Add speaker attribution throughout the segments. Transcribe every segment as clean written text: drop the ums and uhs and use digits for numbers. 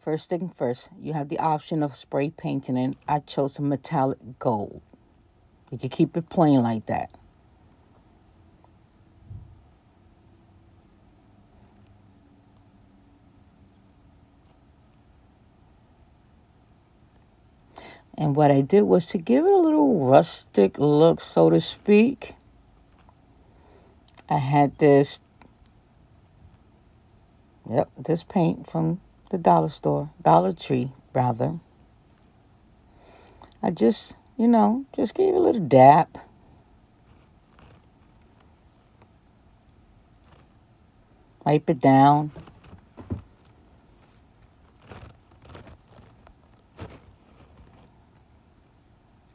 Speaker 1: First thing first, you have the option of spray painting it. I chose a metallic gold. You can keep it plain like that. And what I did was to give it a little rustic look, so to speak. I had this paint from the dollar store, Dollar Tree, rather. I just gave it a little dab. Wipe it down.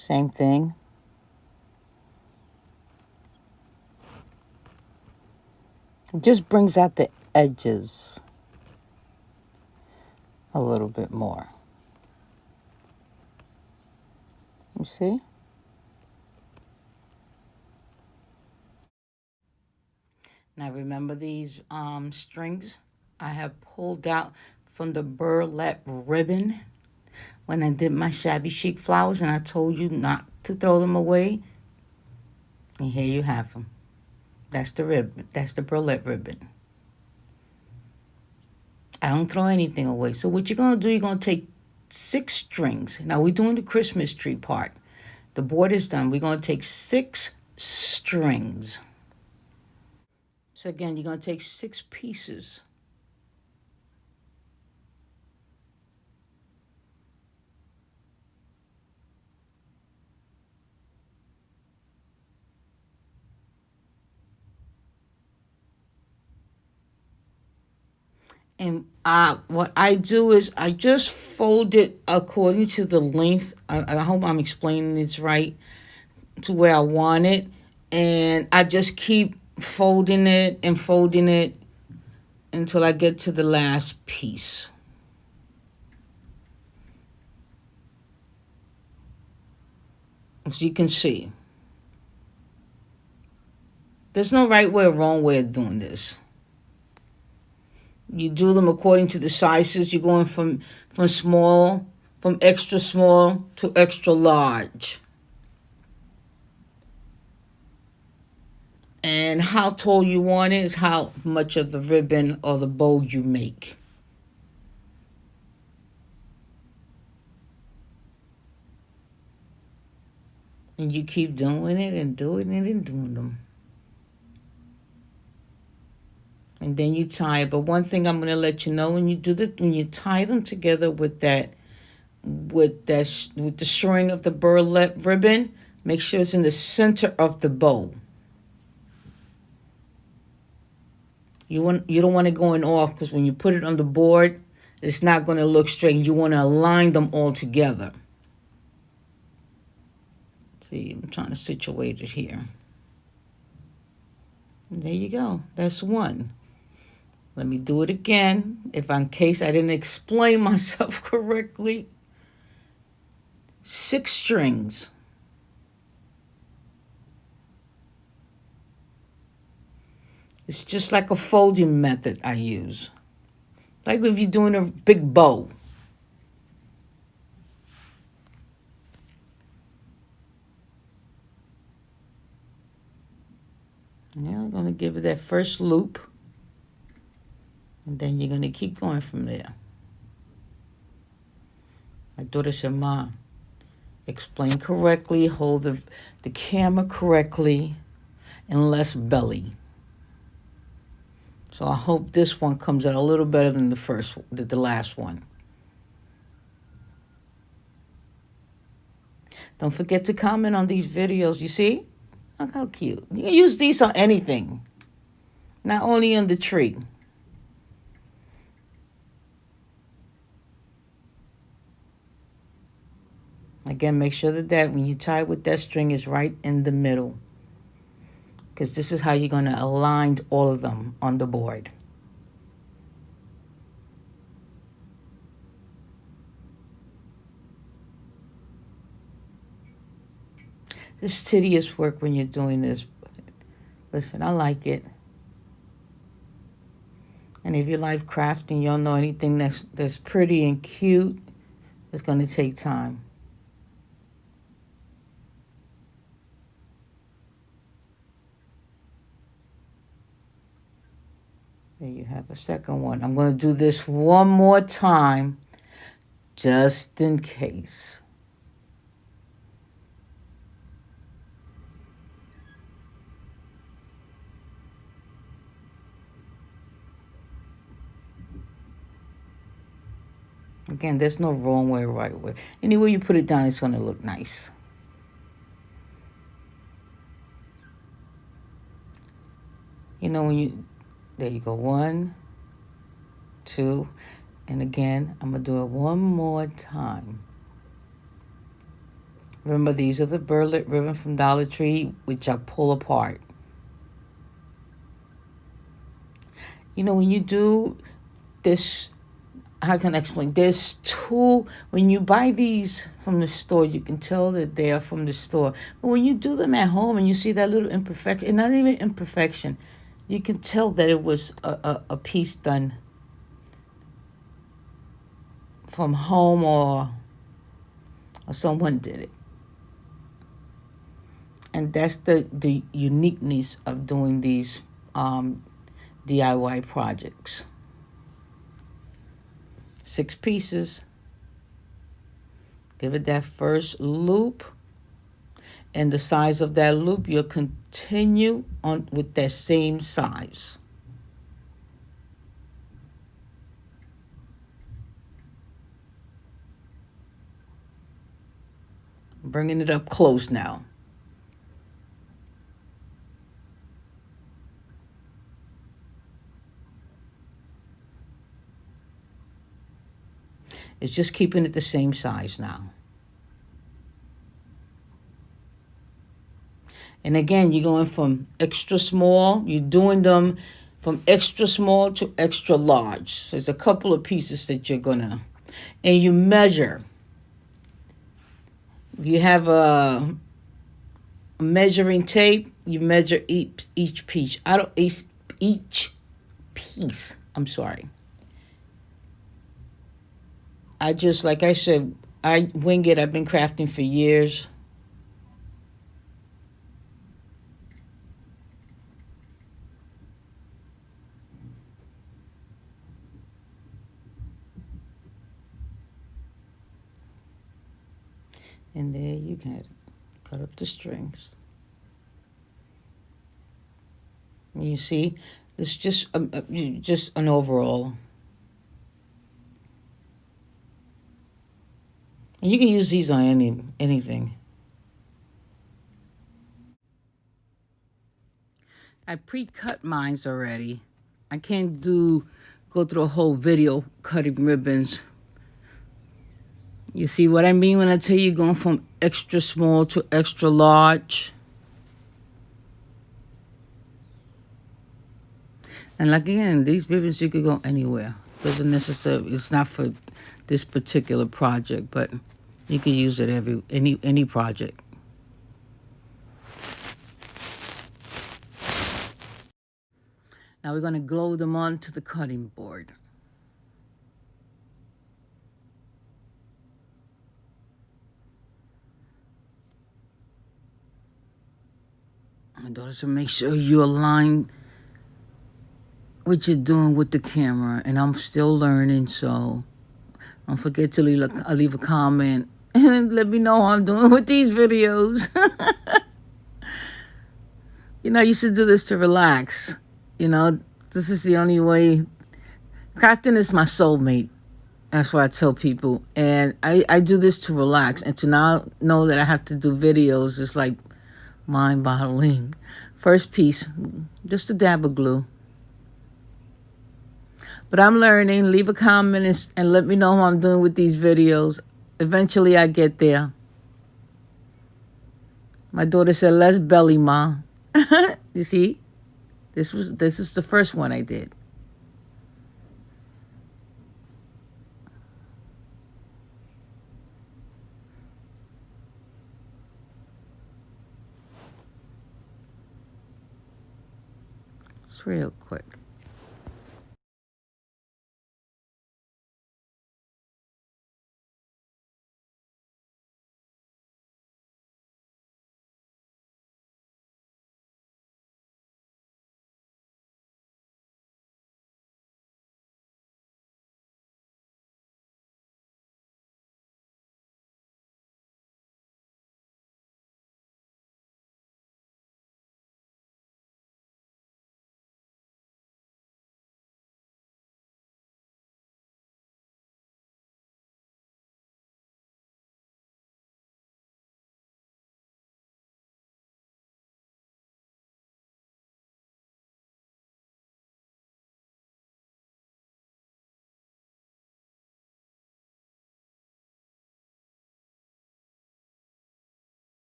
Speaker 1: Same thing. It just brings out the edges a little bit more. You see? Now remember these strings I have pulled out from the burlap ribbon when I did my shabby chic flowers, and I told you not to throw them away. And here you have them. That's the ribbon. That's the burlap ribbon. I don't throw anything away. So what you're going to do, you're going to take 6 strings. Now we're doing the Christmas tree part. The board is done. We're going to take 6 strings. So again, you're going to take 6 pieces. And what I do is I just fold it according to the length. I hope I'm explaining this right, to where I want it. And I just keep folding it and folding it until I get to the last piece. As you can see, there's no right way or wrong way of doing this. You do them according to the sizes. You're going from extra small to extra large. And how tall you want it is how much of the ribbon or the bow you make. And you keep doing it and doing it and doing them. And then you tie it. But one thing I'm going to let you know, when you tie them together with the string of the burlap ribbon, make sure it's in the center of the bow. You don't want it going off, because when you put it on the board, it's not going to look straight. You want to align them all together. See, I'm trying to situate it here. And there you go. That's one. Let me do it again, in case I didn't explain myself correctly. 6 strings. It's just like a folding method I use. Like if you're doing a big bow. Yeah, I'm going to give it that first loop. And then you're going to keep going from there. My daughter said, "Ma, explain correctly, hold the camera correctly, and less belly." So I hope this one comes out a little better than the last one. Don't forget to comment on these videos. You see? Look how cute. You can use these on anything, not only on the tree. Again, make sure that when you tie with that string is right in the middle, because this is how you're going to align all of them on the board. It's tedious work when you're doing this. Listen, I like it. And if you like crafting, you don't know anything that's pretty and cute, it's going to take time. There you have a second one. I'm going to do this one more time, just in case. Again, there's no wrong way or right way. Any way you put it down, it's going to look nice. You know, there you go, 1, 2, and again, I'm going to do it one more time. Remember, these are the burlap ribbon from Dollar Tree, which I pull apart. You know, when you do this, how can I explain? There's two, when you buy these from the store, you can tell that they are from the store. But when you do them at home and you see that little imperfection, and not even imperfection, you can tell that it was a piece done from home or someone did it. And that's the uniqueness of doing these DIY projects. 6 pieces. Give it that first loop. And the size of that loop, you'll continue on with that same size. Bringing it up close now. It's just keeping it the same size now. And again, you're going from extra small. You're doing them from extra small to extra large. So there's a couple of pieces that you're going to... And you measure. If you have a measuring tape, you measure each piece. Each piece. I'm sorry. I just, like I said, I wing it. I've been crafting for years. And there you got it. Cut up the strings. And you see, it's just an overall. And you can use these on anything. I pre-cut mines already. I can't go through a whole video cutting ribbons. You see what I mean when I tell you going from extra small to extra large? And like again, these ribbons you could go anywhere. Doesn't necessarily, it's not for this particular project, but you can use it any project. Now we're going to glue them onto the cutting board. My daughter said, make sure you align what you're doing with the camera. And I'm still learning, so don't forget to leave a comment and let me know how I'm doing with these videos. You know, you should do this to relax. You know, this is the only way. Crafting is my soulmate. That's what I tell people. And I do this to relax. And to now know that I have to do videos is like mind-boggling. First piece, just a dab of glue. But I'm learning. Leave a comment and let me know how I'm doing with these videos. Eventually I get there. My daughter said, "Let's belly, Ma." You see? This is the first one I did. It's real quick.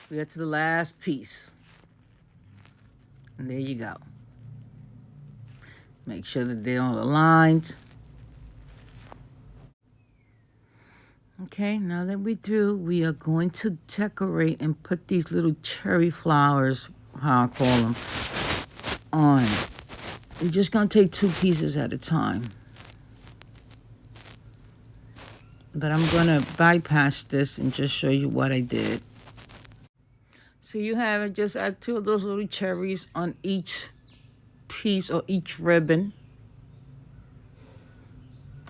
Speaker 1: We get to the last piece. And there you go. Make sure that they're all aligned. Okay, now that we're through, we are going to decorate and put these little cherry flowers, how I call them, on. We're just going to take 2 pieces at a time. But I'm going to bypass this and just show you what I did. So you have it, just add 2 of those little cherries on each piece or each ribbon.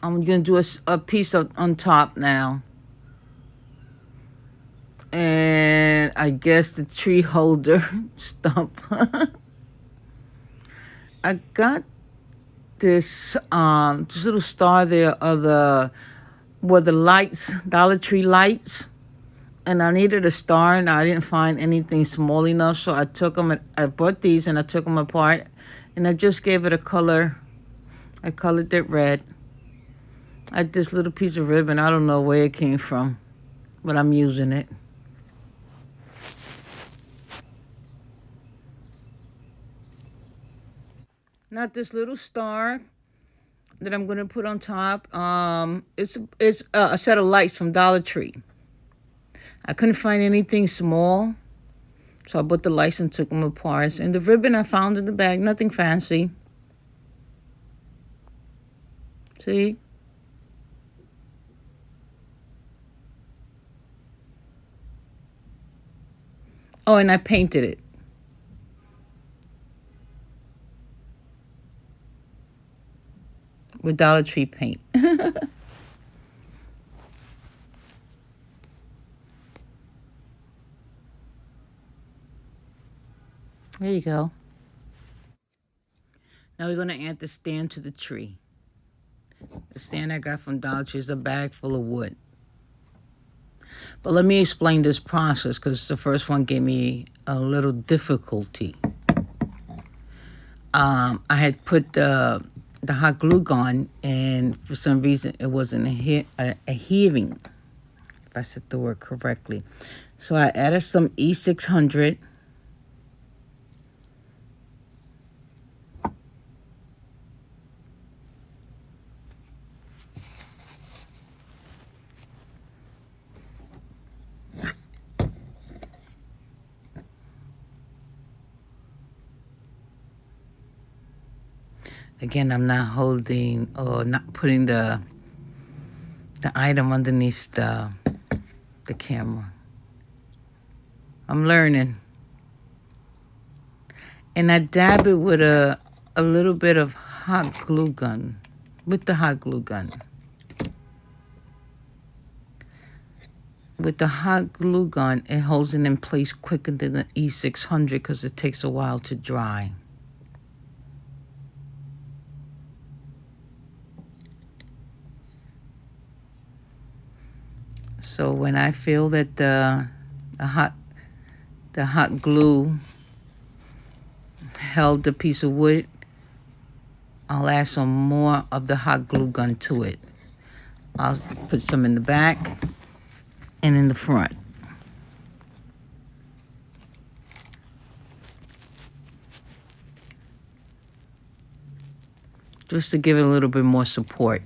Speaker 1: I'm going to do a piece on top now. And I guess the tree holder stump. I got this little star there of the lights, Dollar Tree lights. And I needed a star, and I didn't find anything small enough, so I took them. I bought these, and I took them apart, and I just gave it a color. I colored it red. I had this little piece of ribbon. I don't know where it came from, but I'm using it. Now this little star that I'm going to put on top, it's a set of lights from Dollar Tree. I couldn't find anything small, so I bought the lights and took them apart. And the ribbon I found in the bag, nothing fancy. See? Oh, and I painted it. With Dollar Tree paint. There you go. Now we're going to add the stand to the tree. The stand I got from Dollar Tree is a bag full of wood. But let me explain this process, because the first one gave me a little difficulty. I had put the hot glue gun, and for some reason it wasn't adhering, if I said the word correctly. So I added some E600. Again, I'm not holding or not putting the item underneath the camera. I'm learning. And I dab it with a little bit of hot glue gun, with the hot glue gun. With the hot glue gun, it holds it in place quicker than the E600 because it takes a while to dry. So when I feel that the hot glue held the piece of wood, I'll add some more of the hot glue gun to it. I'll put some in the back and in the front. Just to give it a little bit more support.